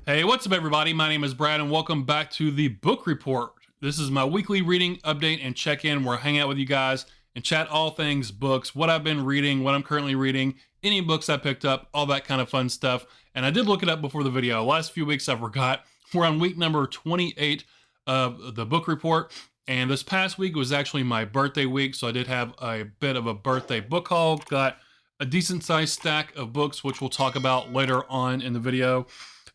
Hey, what's up, everybody? My name is Brad, and welcome back to the Book Report. This is my weekly reading update and check-in where I hang out with you guys and chat all things books, what I've been reading, what I'm currently reading, any books I picked up, all that kind of fun stuff. And I did look it up before the video. Last few weeks I forgot. We're on week number 28 of the Book Report, and this past week was actually my birthday week, so I did have a bit of a birthday book haul. Got a decent-sized stack of books, which we'll talk about later on in the video.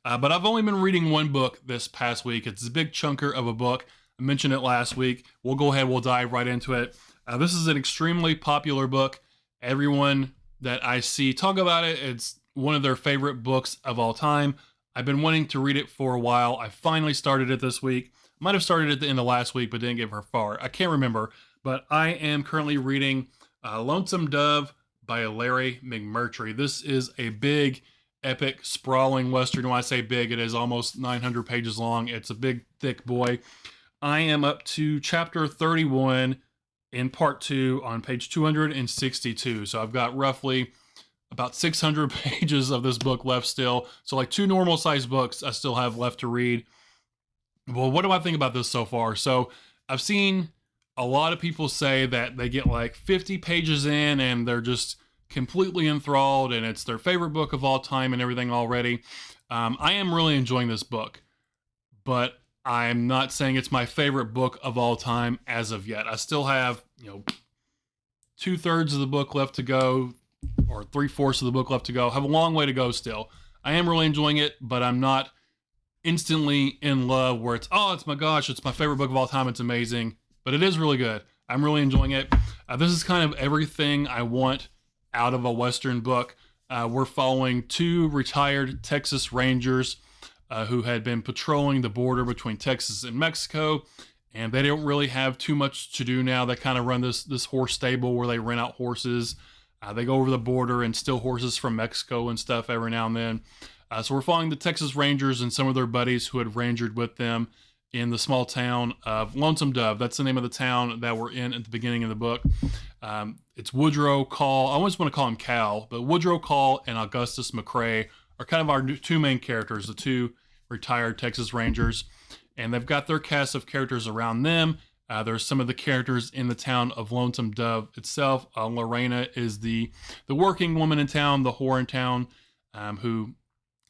But I've only been reading one book this past week. It's a big chunker of a book. I mentioned it last week. We'll go ahead, we'll dive right into it. This is an extremely popular book. Everyone that I see talk about it, it's one of their favorite books of all time. I've been wanting to read it for a while. I finally started it this week. Might have started at the end of last week, but didn't get very far. I can't remember. But I am currently reading Lonesome Dove by Larry McMurtry. This is a big, epic, sprawling Western. When I say big, it is almost 900 pages long. It's a big, thick boy. I am up to chapter 31 in part 2 on page 262. So I've got roughly about 600 pages of this book left still. So like 2 normal sized books I still have left to read. Well, what do I think about this so far? So I've seen a lot of people say that they get like 50 pages in and they're just completely enthralled and it's their favorite book of all time and everything already. I am really enjoying this book, but I'm not saying it's my favorite book of all time as of yet. I still have, 2/3 of the book left to go, or 3/4 of the book left to go. I have a long way to go still. I am really enjoying it, but I'm not instantly in love where it's my gosh, it's my favorite book of all time. It's amazing, but it is really good. I'm really enjoying it. This is kind of everything I want out of a Western book. We're following 2 retired Texas Rangers who had been patrolling the border between Texas and Mexico, and they don't really have too much to do now. They kind of run this horse stable where they rent out horses. They go over the border and steal horses from Mexico and stuff every now and then. So we're following the Texas Rangers and some of their buddies who had rangered with them in the small town of Lonesome Dove. That's the name of the town that we're in at the beginning of the book. It's Woodrow Call. I always want to call him Cal, but Woodrow Call and Augustus McCrae are kind of our 2 main characters, the 2 retired Texas Rangers. And they've got their cast of characters around them. There's some of the characters in the town of Lonesome Dove itself. Lorena is the working woman in town, the whore in town, who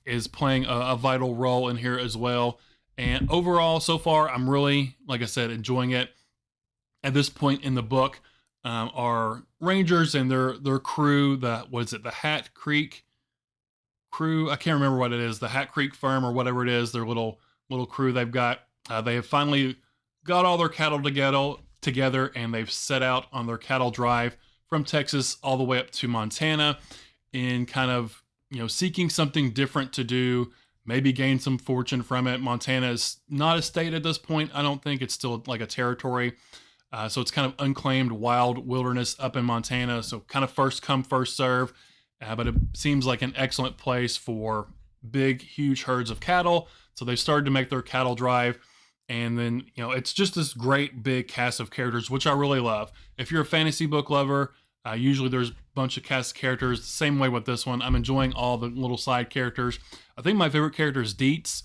is playing a vital role in here as well. And overall, so far, I'm really, like I said, enjoying it. At this point in the book, our Rangers and their crew, the Hat Creek crew? I can't remember what it is. The Hat Creek firm or whatever it is, their little crew they've got. They have finally got all their cattle together, and they've set out on their cattle drive from Texas all the way up to Montana in kind of, seeking something different to do, maybe gain some fortune from it. Montana is not a state at this point. I don't think it's still like a territory. So it's kind of unclaimed wild wilderness up in Montana. So kind of first come, first serve. But it seems like an excellent place for big, huge herds of cattle. So they've started to make their cattle drive. And then, it's just this great big cast of characters, which I really love. If you're a fantasy book lover, usually there's a bunch of cast of characters. The same way with this one. I'm enjoying all the little side characters. I think my favorite character is Dietz.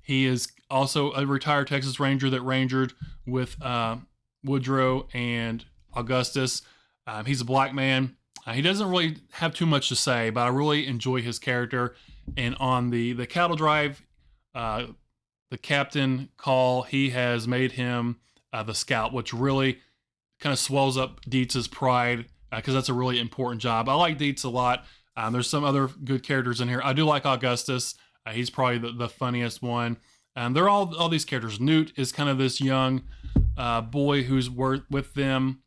He is also a retired Texas Ranger that rangered with Woodrow and Augustus. He's a black man. He doesn't really have too much to say, but I really enjoy his character. And on the cattle drive, the captain Call, he has made him the scout, which really kind of swells up Dietz's pride because that's a really important job. I like Dietz a lot. There's some other good characters in here. I do like Augustus. He's probably the funniest one. And they're all these characters. Newt is kind of this young boy who's with them.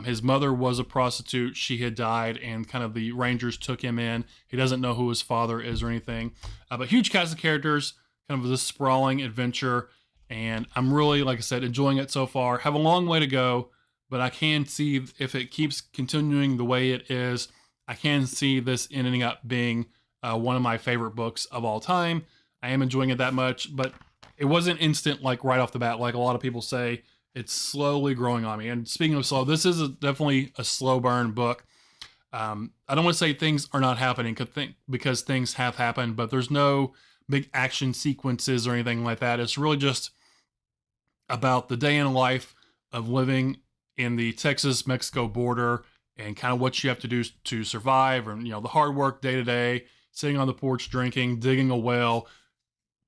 His mother was a prostitute. She had died, and kind of the Rangers took him in. He doesn't know who his father is or anything. But huge cast of characters, kind of this sprawling adventure. And I'm really, like I said, enjoying it so far. Have a long way to go, but I can see if it keeps continuing the way it is, I can see this ending up being one of my favorite books of all time. I am enjoying it that much, but it wasn't instant, like right off the bat, like a lot of people say. It's slowly growing on me. And speaking of slow, this is definitely a slow burn book. I don't want to say things are not happening because things have happened, but there's no big action sequences or anything like that. It's really just about the day in the life of living in the Texas-Mexico border and kind of what you have to do to survive, and the hard work day to day, sitting on the porch drinking, digging a well,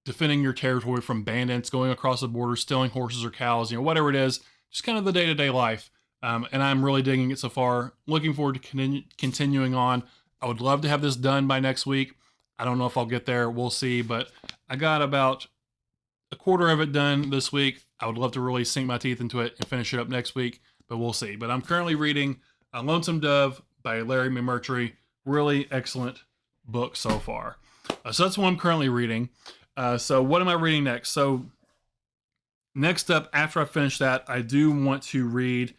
defending your territory from bandits, going across the border, stealing horses or cows, whatever it is, just kind of the day-to-day life. And I'm really digging it so far. Looking forward to continuing on. I would love to have this done by next week. I don't know if I'll get there. We'll see. But I got about a quarter of it done this week. I would love to really sink my teeth into it and finish it up next week, but we'll see. But I'm currently reading Lonesome Dove by Larry McMurtry. Really excellent book so far. So that's what I'm currently reading. So what am I reading next? So next up, after I finish that, I do want to read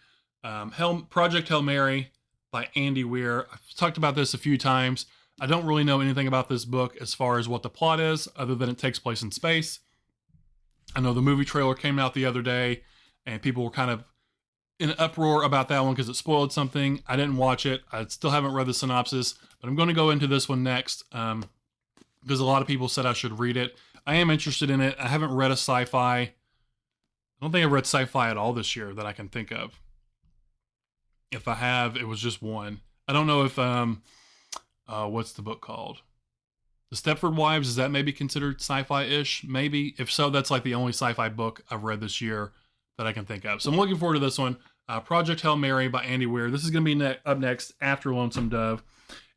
Project Hail Mary by Andy Weir. I've talked about this a few times. I don't really know anything about this book as far as what the plot is, other than it takes place in space. I know the movie trailer came out the other day, and people were kind of in an uproar about that one because it spoiled something. I didn't watch it. I still haven't read the synopsis, but I'm going to go into this one next because a lot of people said I should read it. I am interested in it. I haven't read a sci-fi. I don't think I've read sci-fi at all this year that I can think of. If I have, it was just one. I don't know if, what's the book called? The Stepford Wives, is that maybe considered sci-fi-ish? Maybe. If so, that's like the only sci-fi book I've read this year that I can think of. So I'm looking forward to this one. Project Hail Mary by Andy Weir. This is going to be up next after Lonesome Dove.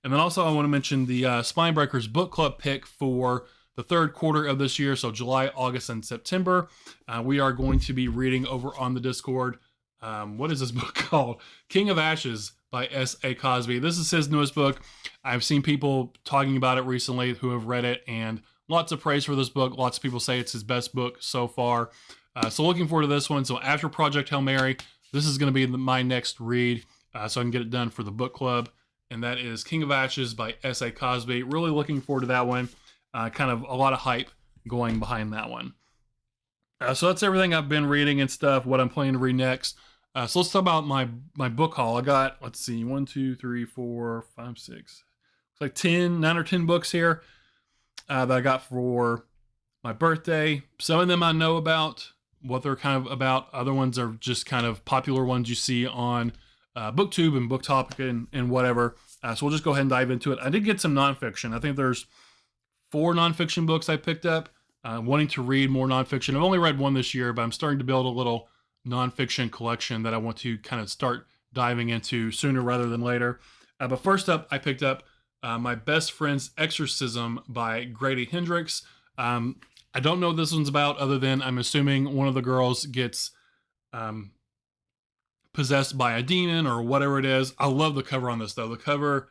And then also I want to mention the Spinebreakers book club pick for the third quarter of this year. So July, August, and September. We are going to be reading over on the Discord. What is this book called? King of Ashes by S.A. Cosby. This is his newest book. I've seen people talking about it recently who have read it, and lots of praise for this book. Lots of people say it's his best book so far. So looking forward to this one. So after Project Hail Mary, this is going to be my next read, so I can get it done for the book club. And that is King of Ashes by S.A. Cosby. Really looking forward to that one. Kind of a lot of hype going behind that one. So that's everything I've been reading and stuff, what I'm planning to read next. So let's talk about my book haul. I got, let's see, 1, 2, 3, 4, 5, 6. It's like 9 or 10 books here that I got for my birthday. Some of them I know about, what they're kind of about. Other ones are just kind of popular ones you see on BookTube and BookTopic and whatever. So we'll just go ahead and dive into it. I did get some nonfiction. I think there's 4 nonfiction books I picked up. Wanting to read more nonfiction. I've only read one this year, but I'm starting to build a little nonfiction collection that I want to kind of start diving into sooner rather than later. But first up, I picked up My Best Friend's Exorcism by Grady Hendrix. I don't know what this one's about, other than I'm assuming one of the girls gets possessed by a demon or whatever it is. I love the cover on this, though. The cover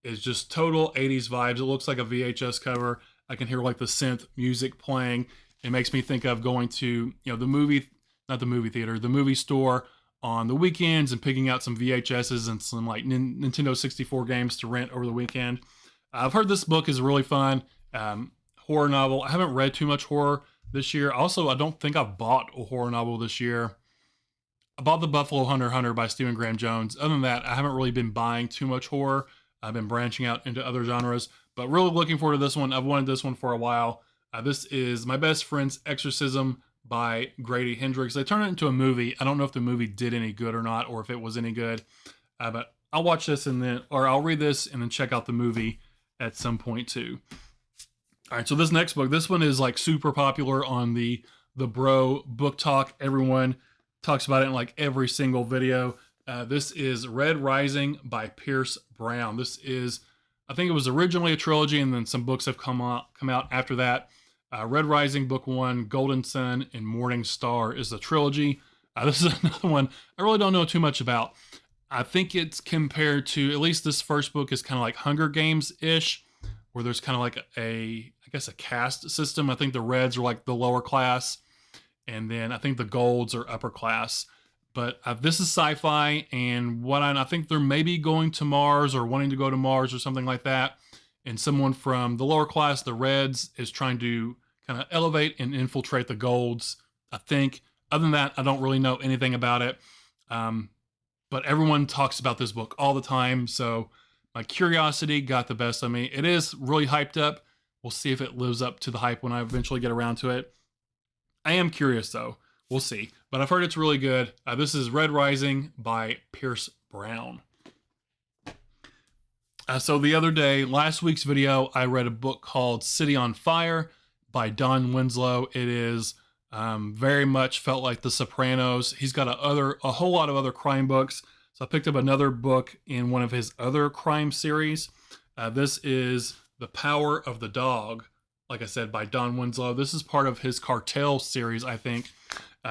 is just total 80s vibes. It looks like a VHS cover. I can hear like the synth music playing. It makes me think of going to, the movie store on the weekends and picking out some VHSs and some like Nintendo 64 games to rent over the weekend. I've heard this book is really fun. Horror novel. I haven't read too much horror this year. Also, I don't think I've bought a horror novel this year. I bought The Buffalo Hunter by Stephen Graham Jones. Other than that, I haven't really been buying too much horror. I've been branching out into other genres, but really looking forward to this one. I've wanted this one for a while. This is My Best Friend's Exorcism by Grady Hendrix. They turned it into a movie. I don't know if the movie did any good or not, or if it was any good, but I'll watch this I'll read this and then check out the movie at some point too. All right, so this next book, this one is like super popular on the Bro Book Talk. Everyone talks about it in like every single video. This is Red Rising by Pierce Brown. This is, I think it was originally a trilogy, and then some books have come out after that. Red Rising Book 1, Golden Sun, and Morning Star is the trilogy. This is another one I really don't know too much about. I think it's compared to, at least this first book is kind of like Hunger Games-ish, where there's kind of like a caste system. I think the Reds are like the lower class, and then I think the Golds are upper class. But this is sci-fi, and I think they're maybe going to Mars or wanting to go to Mars or something like that. And someone from the lower class, the Reds, is trying to kind of elevate and infiltrate the Golds, I think. Other than that, I don't really know anything about it. But everyone talks about this book all the time, so my curiosity got the best of me. It is really hyped up. We'll see if it lives up to the hype when I eventually get around to it. I am curious though. We'll see. But I've heard it's really good. This is Red Rising by Pierce Brown. So the other day, last week's video, I read a book called City on Fire by Don Winslow. It is very much felt like The Sopranos. He's got a whole lot of other crime books. So I picked up another book in one of his other crime series. This is The Power of the Dog, like I said, by Don Winslow. This is part of his cartel series, I think,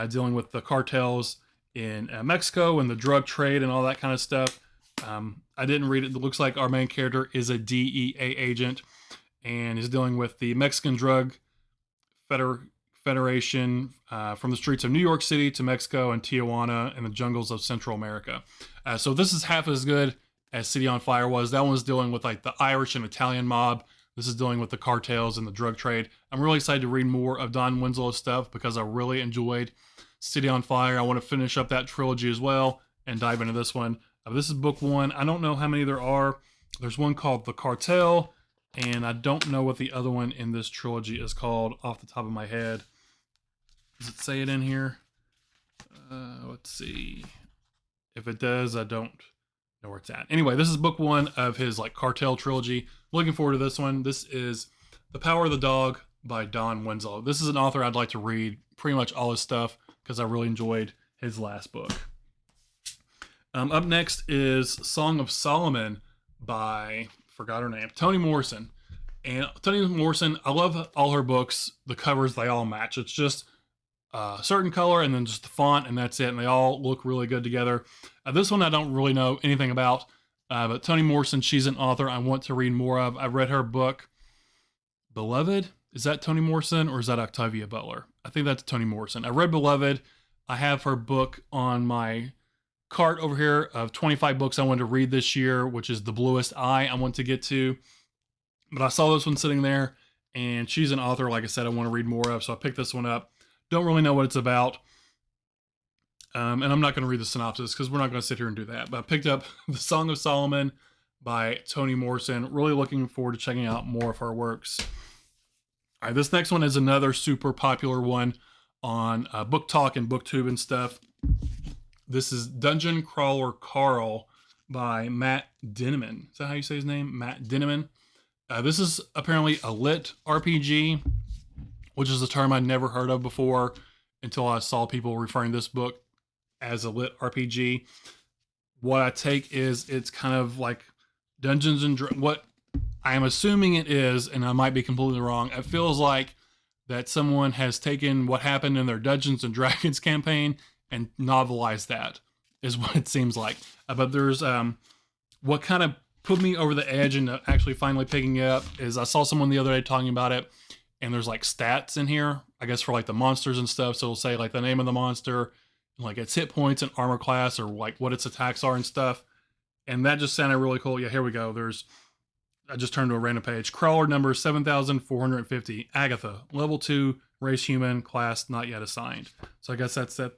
dealing with the cartels in Mexico and the drug trade and all that kind of stuff. I didn't read it. It looks like our main character is a DEA agent and is dealing with the Mexican Drug Federation from the streets of New York City to Mexico and Tijuana and the jungles of Central America. So this is half as good as City on Fire was. That one's dealing with like the Irish and Italian mob. This is dealing with the cartels and the drug trade. I'm really excited to read more of Don Winslow's stuff because I really enjoyed City on Fire. I want to finish up that trilogy as well and dive into this one. This is book one. I don't know how many there are. There's one called The Cartel, and I don't know what the other one in this trilogy is called off the top of my head. Does it say it in here? Let's see. If it does, I don't know where it's at. Anyway, this is book one of his like cartel trilogy. Looking forward to this one. This is The Power of the Dog by Don Winslow. This is an author I'd like to read pretty much all his stuff because I really enjoyed his last book. Up next is Song of Solomon by, forgot her name, Toni Morrison. And Toni Morrison, I love all her books. The covers, they all match. It's just a certain color and then just the font and that's it. And they all look really good together. This one I don't really know anything about. But Toni Morrison, she's an author I want to read more of. I read her book, Beloved. Is that Toni Morrison or is that Octavia Butler? I think that's Toni Morrison. I read Beloved. I have her book on my cart over here of 25 books I wanted to read this year, which is The Bluest Eye I want to get to. But I saw this one sitting there, and she's an author, like I said, I want to read more of, so I picked this one up. Don't really know what it's about. And I'm not going to read the synopsis because we're not going to sit here and do that. But I picked up The Song of Solomon by Toni Morrison. Really looking forward to checking out more of her works. All right, this next one is another super popular one on Book Talk and BookTube and stuff. This is Dungeon Crawler Carl by Matt Dinniman. Is that how you say his name? Matt Dinniman. This is apparently a lit RPG, which is a term I'd never heard of before until I saw people referring to this book as a lit RPG. What I take is it's kind of like Dungeons and what I am assuming it is, and I might be completely wrong. It feels like that someone has taken what happened in their Dungeons and Dragons campaign and novelized that, is what it seems like. But there's what kind of put me over the edge and actually finally picking it up is I saw someone the other day talking about it, and there's like stats in here, I guess for like the monsters and stuff. So it'll say like the name of the monster, like its hit points and armor class, or like what its attacks are and stuff. And that just sounded really cool. Yeah, here we go. I just turned to a random page. Crawler number 7,450. Agatha, level 2, race human, class not yet assigned. So I guess that's that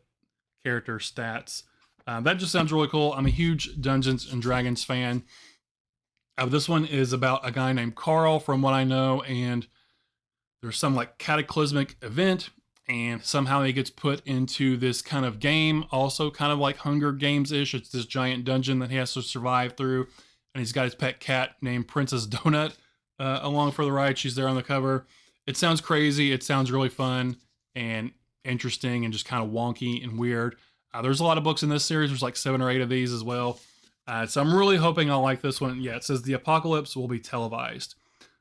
character stats. That just sounds really cool. I'm a huge Dungeons and Dragons fan. This one is about a guy named Carl, from what I know, and there's some like cataclysmic event, and somehow he gets put into this kind of game, also kind of like Hunger Games-ish. It's this giant dungeon that he has to survive through, and he's got his pet cat named Princess Donut along for the ride. She's there on the cover. It sounds crazy. It sounds really fun and interesting and just kind of wonky and weird. There's a lot of books in this series. There's like 7 or 8 of these as well. So I'm really hoping I'll like this one. Yeah, it says the apocalypse will be televised.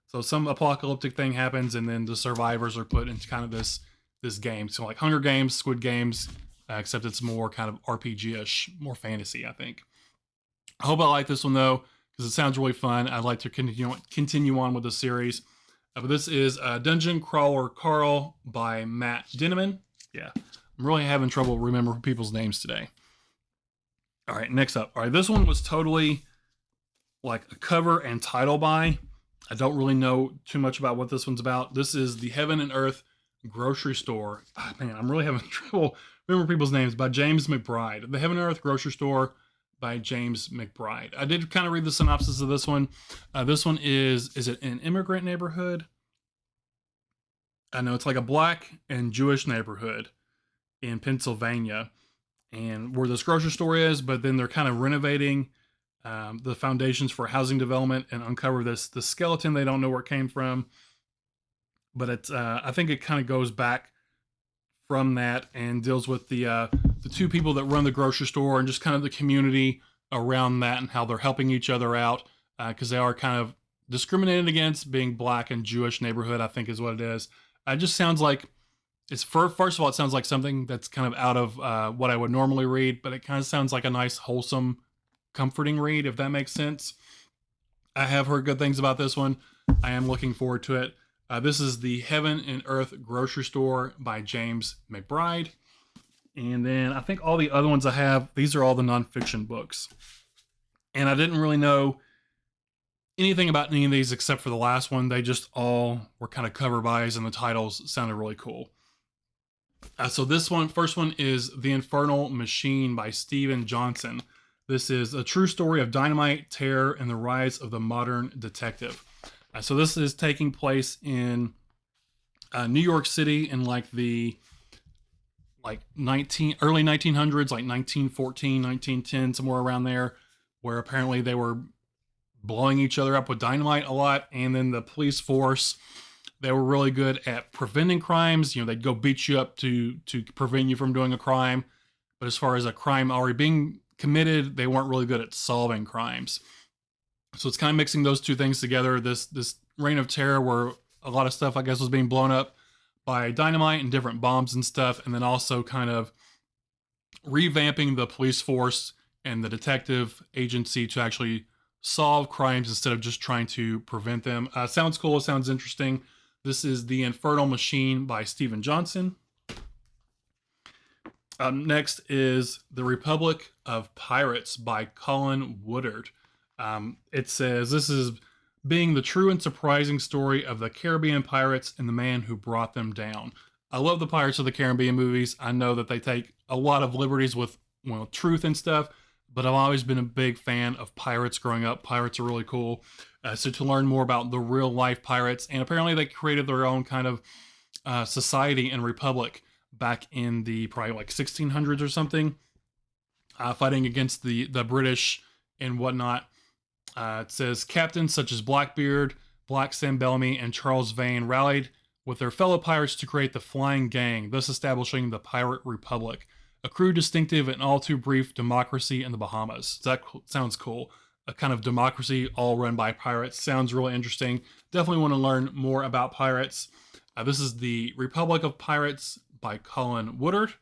So some apocalyptic thing happens, and then the survivors are put into kind of this game. So like Hunger Games, Squid Games, except it's more kind of RPG-ish, more fantasy, I think. I hope I like this one though, because it sounds really fun. I'd like to continue on with the series. But this is Dungeon Crawler Carl by Matt Dinniman. Yeah, I'm really having trouble remembering people's names today. All right, next up. All right, this one was totally like a cover and title buy. I don't really know too much about what this one's about. This is The Heaven and Earth Grocery Store. Oh, man, I'm really having trouble remembering people's names. By James McBride. The Heaven and Earth Grocery Store by James McBride. I did kind of read the synopsis of this one. This one is it an immigrant neighborhood? I know it's like a black and Jewish neighborhood in Pennsylvania, and where this grocery store is, but then they're kind of renovating the foundations for housing development and uncover this skeleton. They don't know where it came from, but it's I think it kind of goes back from that and deals with the two people that run the grocery store and just kind of the community around that and how they're helping each other out because they are kind of discriminated against being black and Jewish neighborhood. I think is what it is. It just sounds like first of all, it sounds like something that's kind of out of what I would normally read, but it kind of sounds like a nice, wholesome, comforting read, if that makes sense. I have heard good things about this one. I am looking forward to it. This is the Heaven and Earth Grocery Store by James McBride. And then I think all the other ones I have, these are all the nonfiction books. And I didn't really know anything about any of these except for the last one. They just all were kind of cover buys and the titles sounded really cool. So this one, first one is The Infernal Machine by Steven Johnson. This is a true story of dynamite, terror, and the rise of the modern detective. So this is taking place in New York City in like the early 1900s, like 1914, 1910, somewhere around there, where apparently they were blowing each other up with dynamite a lot. And then the police force, they were really good at preventing crimes. You know, they'd go beat you up to prevent you from doing a crime. But as far as a crime already being committed, they weren't really good at solving crimes. So it's kind of mixing those two things together. This reign of terror where a lot of stuff, I guess, was being blown up by dynamite and different bombs and stuff. And then also kind of revamping the police force and the detective agency to actually solve crimes instead of just trying to prevent them. Sounds cool. Sounds interesting. This is The Infernal Machine by Steven Johnson. Next is The Republic of Pirates by Colin Woodard. It says, this is being the true and surprising story of the Caribbean pirates and the man who brought them down. I love the Pirates of the Caribbean movies. I know that they take a lot of liberties with truth and stuff, but I've always been a big fan of pirates growing up. Pirates are really cool. So to learn more about the real life pirates, and apparently they created their own kind of society and republic back in the probably like 1600s or something, fighting against the British and whatnot. It says captains such as Blackbeard, Black Sam Bellamy, and Charles Vane rallied with their fellow pirates to create the Flying Gang, thus establishing the Pirate Republic, a crew distinctive and all too brief democracy in the Bahamas. That sounds cool. A kind of democracy all run by pirates. Sounds really interesting. Definitely want to learn more about pirates. This is The Republic of Pirates by Colin Woodard.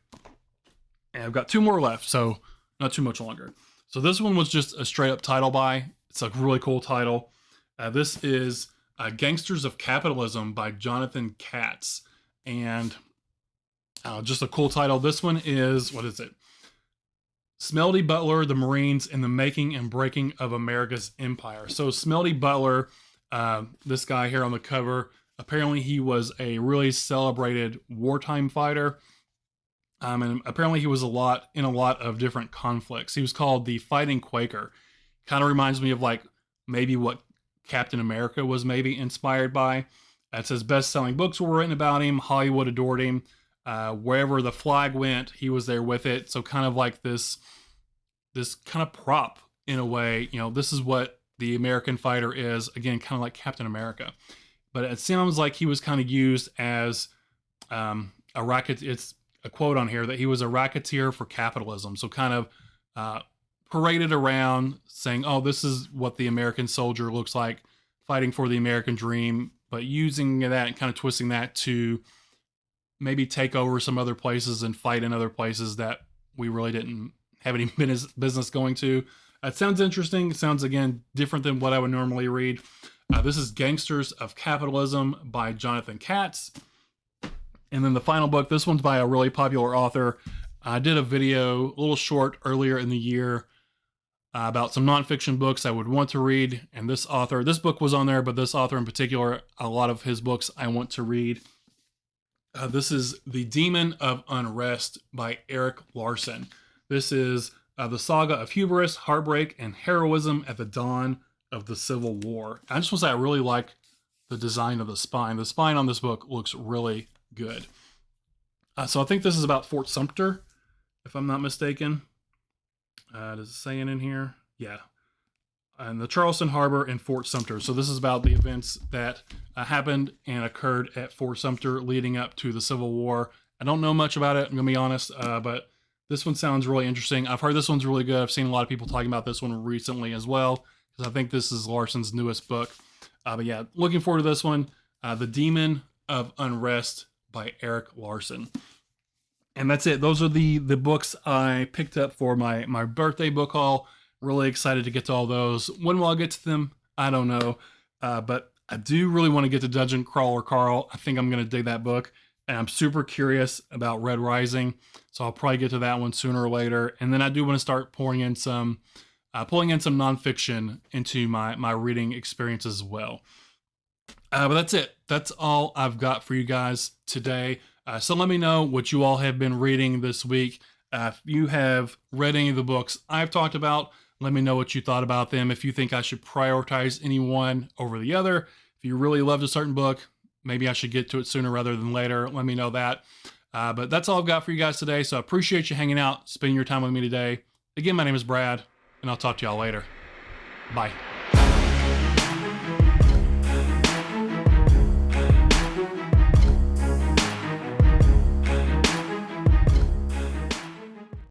And I've got two more left, so not too much longer. So this one was just a straight up title buy. It's a really cool title. This is Gangsters of Capitalism by Jonathan Katz. And just a cool title. This one is, what is it? Smelty Butler, the Marines, and the Making and Breaking of America's Empire. So Smelty Butler, this guy here on the cover, apparently he was a really celebrated wartime fighter. And apparently he was in a lot of different conflicts. He was called the Fighting Quaker. Kind of reminds me of like maybe what Captain America was maybe inspired by. It says best-selling books were written about him. Hollywood adored him. Wherever the flag went, he was there with it. So kind of like this kind of prop in a way. You know, this is what the American fighter is. Again, kind of like Captain America. But it sounds like he was kind of used as a racket. It's a quote on here that he was a racketeer for capitalism. So kind of paraded around saying, oh, this is what the American soldier looks like, fighting for the American dream, but using that and kind of twisting that to maybe take over some other places and fight in other places that we really didn't have any business going to. It sounds interesting. It sounds, again, different than what I would normally read. This is Gangsters of Capitalism by Jonathan Katz. And then the final book, this one's by a really popular author. I did a video, a little short, earlier in the year about some nonfiction books I would want to read. And this book was on there, but this author in particular, a lot of his books I want to read. This is The Demon of Unrest by Eric Larson. This is the saga of hubris, heartbreak, and heroism at the dawn of the Civil War. I just want to say I really like the design of the spine. The spine on this book looks really good. So I think this is about Fort Sumter, if I'm not mistaken. Does it say it in here? Yeah. And the Charleston Harbor and Fort Sumter. So this is about the events that happened and occurred at Fort Sumter leading up to the Civil War. I don't know much about it, I'm going to be honest, but this one sounds really interesting. I've heard this one's really good. I've seen a lot of people talking about this one recently as well, because I think this is Larson's newest book. But yeah, looking forward to this one. The Demon of Unrest by Eric Larson. And that's it. Those are the books I picked up for my birthday book haul. Really excited to get to all those. When will I get to them? I don't know. But I do really want to get to Dungeon Crawler Carl. I think I'm going to dig that book. And I'm super curious about Red Rising. So I'll probably get to that one sooner or later. And then I do want to start pulling in some nonfiction into my reading experience as well. But that's it. That's all I've got for you guys today. So let me know what you all have been reading this week. If you have read any of the books I've talked about, let me know what you thought about them. If you think I should prioritize any one over the other, if you really loved a certain book, maybe I should get to it sooner rather than later. Let me know that. But that's all I've got for you guys today. So I appreciate you hanging out, spending your time with me today. Again, my name is Brad, and I'll talk to y'all later. Bye.